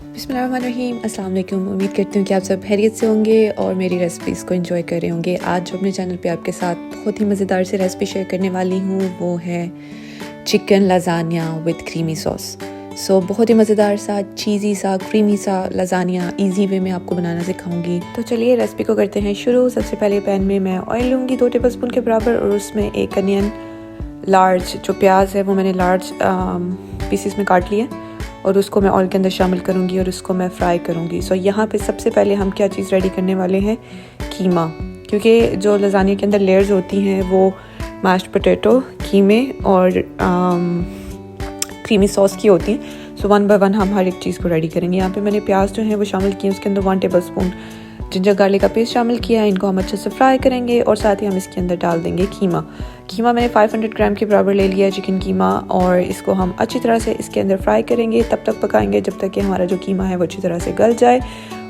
बिस्मिल्लाहिर्रहमानिर्रहीम, अस्सलाम वालेकुम। उम्मीद करती हूँ कि आप सब खैरियत से होंगे और मेरी रेसिपीज़ को एंजॉय कर रहे होंगे। आज जो अपने चैनल पे आपके साथ बहुत ही मज़ेदार से रेसिपी शेयर करने वाली हूँ वो है chicken lasagna with creamy sauce. बहुत ही मज़ेदार सा, चीज़ी सा, क्रीमी सा लज़ानिया ईजी वे में आपको बनाना सिखाऊंगी। तो चलिए रेसिपी को करते हैं शुरू। सबसे पहले पैन में मैं ऑयल लूँगी 2 टेबल स्पून के बराबर और उसमें एक अनियन लार्ज जो प्याज है वो मैंने लार्ज पीसेस में काट लिया और उसको मैं ऑयल के अंदर शामिल करूँगी और उसको मैं फ्राई करूँगी। यहाँ पे सबसे पहले हम क्या चीज़ रेडी करने वाले हैं, कीमा। क्योंकि जो लज़ानिया के अंदर लेयर्स होती हैं वो मैश्ड पोटैटो, कीमे और क्रीमी सॉस की होती हैं। वन बाय वन हम हर एक चीज़ को रेडी करेंगे। यहाँ पे मैंने प्याज जो है वो शामिल किए, उसके अंदर 1 टेबल स्पून जिंजर गार्लिक का पेस्ट शामिल किया है। इनको हम अच्छे से फ्राई करेंगे और साथ ही हम इसके अंदर डाल देंगे कीमा मैंने 500 ग्राम के बराबर ले लिया है चिकन कीमा, और इसको हम अच्छी तरह से इसके अंदर फ्राई करेंगे। तब तक पकाएंगे जब तक कि हमारा जो कीमा है वो अच्छी तरह से गल जाए,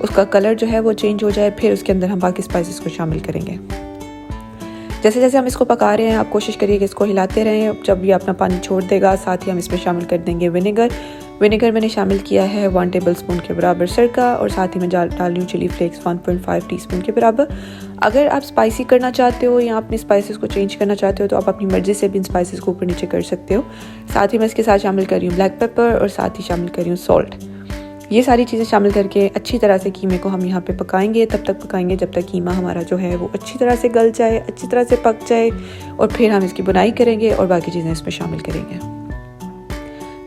उसका कलर जो है वो चेंज हो जाए। फिर उसके अंदर हम बाकी स्पाइसेस को शामिल करेंगे। जैसे जैसे हम इसको पका रहे हैं आप कोशिश करिए कि इसको हिलाते रहें। जब ये अपना पानी छोड़ देगा साथ ही हम इसमें शामिल कर देंगे विनेगर मैंने शामिल किया है 1 टेबल स्पून के बराबर सिरका, और साथ ही मैं डाल रही हूँ चिली फ्लेक्स 1.5 टीस्पून के बराबर। अगर आप स्पाइसी करना चाहते हो या अपने स्पाइसेस को चेंज करना चाहते हो तो आप अपनी मर्ज़ी से भी इन स्पाइसेस को ऊपर नीचे कर सकते हो। साथ ही मैं इसके साथ शामिल कर रही हूँ ब्लैक पेपर और साथ ही शामिल कर रही हूँ सॉल्ट। ये सारी चीज़ें शामिल करके अच्छी तरह से कीमे को हम यहाँ पे पकाएंगे। तब तक पकाएंगे जब तक कीमा हमारा जो है वो अच्छी तरह से गल जाए, अच्छी तरह से पक जाए, और फिर हम इसकी बुनाई करेंगे और बाकी चीज़ें इसमें शामिल करेंगे।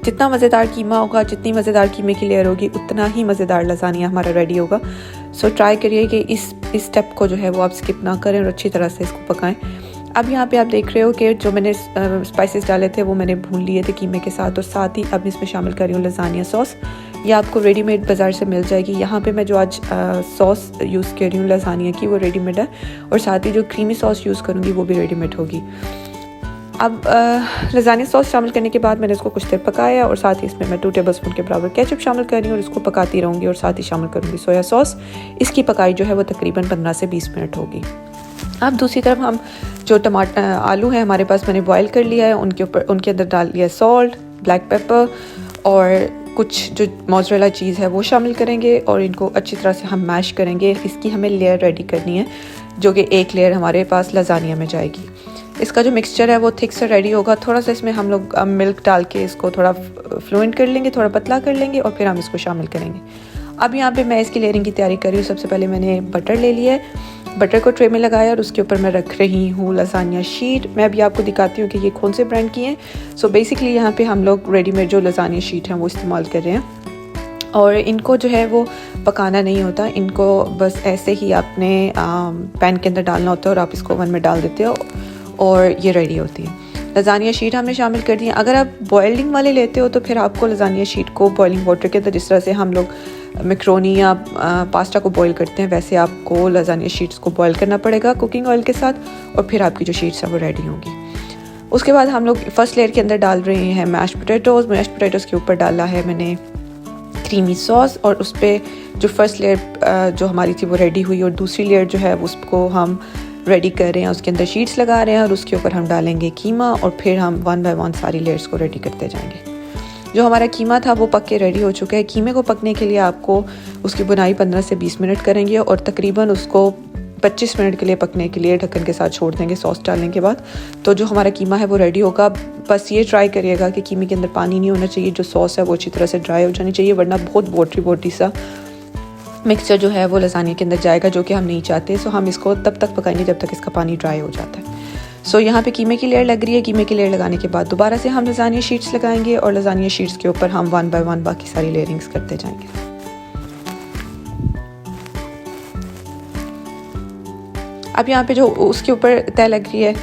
जितना मज़ेदार कीमा होगा, जितनी मज़ेदार कीमे की लेयर होगी, उतना ही मज़ेदार लज़ानिया हमारा रेडी होगा। ट्राई करिए कि इस स्टेप को जो है वो आप स्किप ना करें और अच्छी तरह से इसको पकाएं। अब यहाँ पे आप देख रहे हो कि जो मैंने स्पाइसेस डाले थे वो मैंने भून लिए थे कीमे के साथ, और साथ ही अब इसमें शामिल कर रही हूँ लज़ानिया सॉस। ये आपको रेडीमेड बाज़ार से मिल जाएगी। यहाँ पे मैं जो आज सॉस यूज़ कर रही हूँ लज़ानिया की वो रेडीमेड है, और साथ ही जो क्रीमी सॉस यूज़ करूँगी वो भी रेडीमेड होगी। अब लज़ानिया सॉस शामिल करने के बाद मैंने इसको कुछ देर पकाया, और साथ ही इसमें मैं 2 टेबल स्पून के बराबर केचप शामिल कर रही हूँ और इसको पकाती रहूँगी, और साथ ही शामिल करूँगी सोया सॉस। इसकी पकाई जो है वो तकरीबन 15 से 20 मिनट होगी। अब दूसरी तरफ हम जो आलू हैं हमारे पास मैंने बॉयल कर लिया है, उनके अंदर डाल लिया सॉल्ट, ब्लैक पेपर और कुछ जो मोज़रेला चीज़ है वो शामिल करेंगे, और इनको अच्छी तरह से हम मैश करेंगे। इसकी हमें लेयर रेडी करनी है जो कि एक लेयर हमारे पास लज़ानिया में जाएगी। इसका जो मिक्सचर है वो थिक से रेडी होगा। थोड़ा सा इसमें हम लोग मिल्क डाल के इसको थोड़ा फ्लुएंट कर लेंगे, थोड़ा पतला कर लेंगे, और फिर हम इसको शामिल करेंगे। अब यहाँ पे मैं इसकी लेयरिंग की तैयारी कर रही हूँ। सबसे पहले मैंने बटर ले लिया है, बटर को ट्रे में लगाया और उसके ऊपर मैं रख रही हूँ लज़ानिया शीट। मैं अभी आपको दिखाती हूँ कि ये कौन से ब्रांड की हैं। बेसिकली यहाँ पे हम लोग रेडीमेड जो लज़ानिया शीट हैं वो इस्तेमाल कर रहे हैं, और इनको जो है वो पकाना नहीं होता, इनको बस ऐसे ही आपने पैन के अंदर डालना होता है और आप इसको ओवन में डाल देते हो और ये रेडी होती है। लज़ानिया शीट हमने शामिल कर दी है। अगर आप बॉइलिंग वाले लेते हो तो फिर आपको लज़ानिया शीट को बॉइलिंग वाटर के अंदर, जिस तरह से हम लोग मैक्रोनी या पास्ता को बॉईल करते हैं, वैसे आपको लज़ानिया शीट्स को बॉईल करना पड़ेगा कुकिंग ऑयल के साथ, और फिर आपकी जो शीट्स हैं वो रेडी होंगी। उसके बाद हम लोग फर्स्ट लेयर के अंदर डाल रहे हैं मैश्ड पोटैटोज़ के ऊपर डाला है मैंने क्रीमी सॉस, और उस पर जो फर्स्ट लेयर जो हमारी थी वो रेडी हुई, और दूसरी लेयर जो है उसको हम रेडी कर रहे हैं, उसके अंदर शीट्स लगा रहे हैं, और उसके ऊपर हम डालेंगे कीमा, और फिर हम 1 बाय 1 सारी लेयर्स को रेडी करते जाएंगे। जो हमारा कीमा था वो पक के रेडी हो चुका है। कीमे को पकने के लिए आपको उसकी बुनाई 15 से 20 मिनट करेंगे, और तकरीबन उसको 25 मिनट के लिए पकने के लिए ढक्कन के साथ छोड़ देंगे सॉस डालने के बाद। तो जो हमारा कीमा है वो रेडी होगा। बस ये ट्राई करिएगा कि कीमे के अंदर पानी नहीं होना चाहिए, जो सॉस है वो अच्छी तरह से ड्राई हो जानी चाहिए, वरना बहुत बोटी सा मिक्सचर जो है वो लज़ानिया के अंदर जाएगा, जो कि हम नहीं चाहते। हम इसको तब तक पकाएंगे जब तक इसका पानी ड्राई हो जाता है। यहाँ पे कीमे की लेयर लग रही है। कीमे की लेयर लगाने के बाद दोबारा से हम लज़ानिया शीट्स लगाएंगे, और लज़ानिया शीट्स के ऊपर हम 1 बाय 1 बाकी सारी लेयरिंग्स करते जाएंगे। अब यहाँ पे जो उसके ऊपर तय लग रही है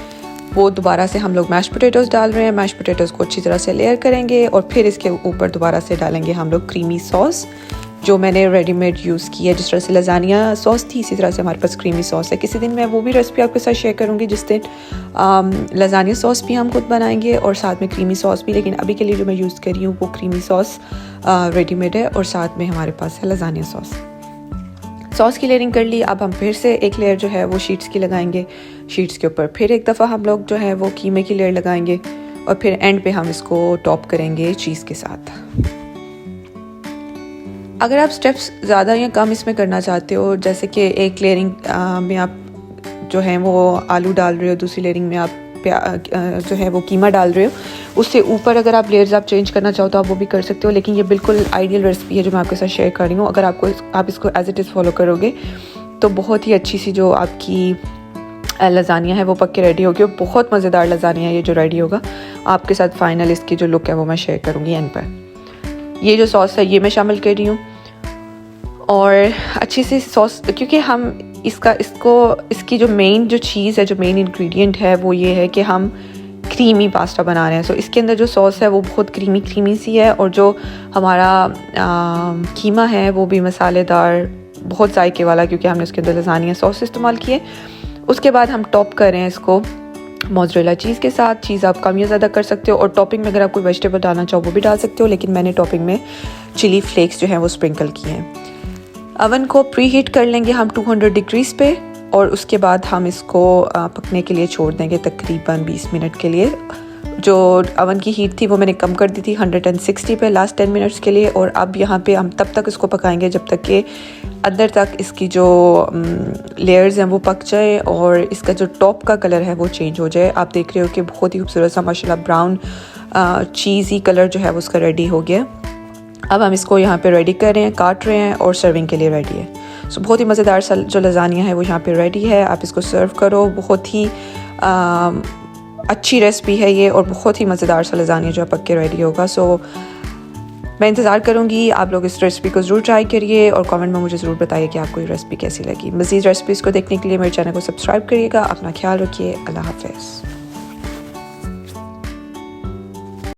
वो दोबारा से हम लोग मैश पोटैटोज़ डाल रहे हैं। मैश पोटैटोज़ को अच्छी तरह से लेयर करेंगे, और फिर इसके ऊपर दोबारा से डालेंगे हम लोग क्रीमी सॉस जो मैंने रेडीमेड यूज़ की है। जिस तरह से लज़ानिया सॉस थी इसी तरह से हमारे पास क्रीमी सॉस है। किसी दिन मैं वो भी रेसिपी आपके साथ शेयर करूँगी जिस दिन लज़ानिया सॉस भी हम खुद बनाएंगे और साथ में क्रीमी सॉस भी, लेकिन अभी के लिए जो मैं यूज़ कर रही हूँ वो क्रीमी सॉस रेडीमेड है, और साथ में हमारे पास है लज़ानिया सॉस की लेयरिंग कर ली। अब हम फिर से एक लेयर जो है वो शीट्स की लगाएंगे। शीट्स के ऊपर फिर एक दफ़ा हम लोग जो है वो कीमे की लेयर लगाएंगे, और फिर एंड पे हम इसको टॉप करेंगे चीज़ के साथ। अगर आप स्टेप्स ज़्यादा या कम इसमें करना चाहते हो, जैसे कि एक लेयरिंग में आप जो है वो आलू डाल रहे हो, दूसरी लेयरिंग में आप जो है वो कीमा डाल रहे हो, उससे ऊपर अगर आप लेयर्स आप चेंज करना चाहो तो आप वो भी कर सकते हो। लेकिन ये बिल्कुल आइडियल रेसिपी है जो मैं आपके साथ शेयर कर रही हूँ। अगर आप इसको एज इट इज़ फॉलो करोगे तो बहुत ही अच्छी सी जो आपकी लज़ानिया है वो पक के रेडी होगी और बहुत मज़ेदार लज़ानिया है ये जो रेडी होगा। आपके साथ फाइनल इसकी जो लुक है वो मैं शेयर करूँगी एंड पर। ये जो सॉस है ये मैं शामिल कर रही हूँ और अच्छी सी सॉस, क्योंकि हम इसकी जो मेन जो चीज़ है, जो मेन इंग्रेडिएंट है वो ये है कि हम क्रीमी पास्ता बना रहे हैं। सो इसके अंदर जो सॉस है वो बहुत क्रीमी सी है और जो हमारा कीमा है वो भी मसालेदार, बहुत जायके वाला, क्योंकि हमने उसके अंदर लज़ानिया सॉस इस्तेमाल किए। उसके बाद हम टॉप कर रहे हैं इसको मोज़रेला चीज़ के साथ। चीज़ आप कम या ज़्यादा कर सकते हो और टॉपिंग में अगर आप कोई वेजिटेबल डालना चाहो वो भी डाल सकते हो, लेकिन मैंने टॉपिंग में चिली फ्लेक्स जो है वो स्प्रिंकल किए हैं। अवन को प्री हीट कर लेंगे हम 200 डिग्रीज़ पे और उसके बाद हम इसको पकने के लिए छोड़ देंगे तकरीबन 20 मिनट के लिए। जो अवन की हीट थी वो मैंने कम कर दी थी 160 पे लास्ट 10 मिनट्स के लिए। और अब यहाँ पे हम तब तक इसको पकाएंगे जब तक कि अंदर तक इसकी जो लेयर्स हैं वो पक जाए और इसका जो टॉप का कलर है वो चेंज हो जाए। आप देख रहे हो कि बहुत ही खूबसूरत सा माशाल्लाह ब्राउन चीज़ी कलर जो है वो उसका रेडी हो गया। अब हम इसको यहाँ पे रेडी कर रहे हैं, काट रहे हैं और सर्विंग के लिए रेडी है। सो बहुत ही मज़ेदार सा जो लज़ानिया है वो यहाँ पे रेडी है। आप इसको सर्व करो। बहुत ही अच्छी रेसिपी है ये और बहुत ही मज़ेदार सा लज़ानिया जो पक के रेडी होगा। सो मैं इंतज़ार करूँगी, आप लोग इस रेसिपी को ज़रूर ट्राई करिए और कमेंट में मुझे ज़रूर बताइए कि आपको ये रेसिपी कैसी लगी। मज़ीद रेसिपीज़ को देखने के लिए मेरे चैनल को सब्सक्राइब करिएगा। अपना ख्याल रखिए। अल्लाह हाफ़िज़।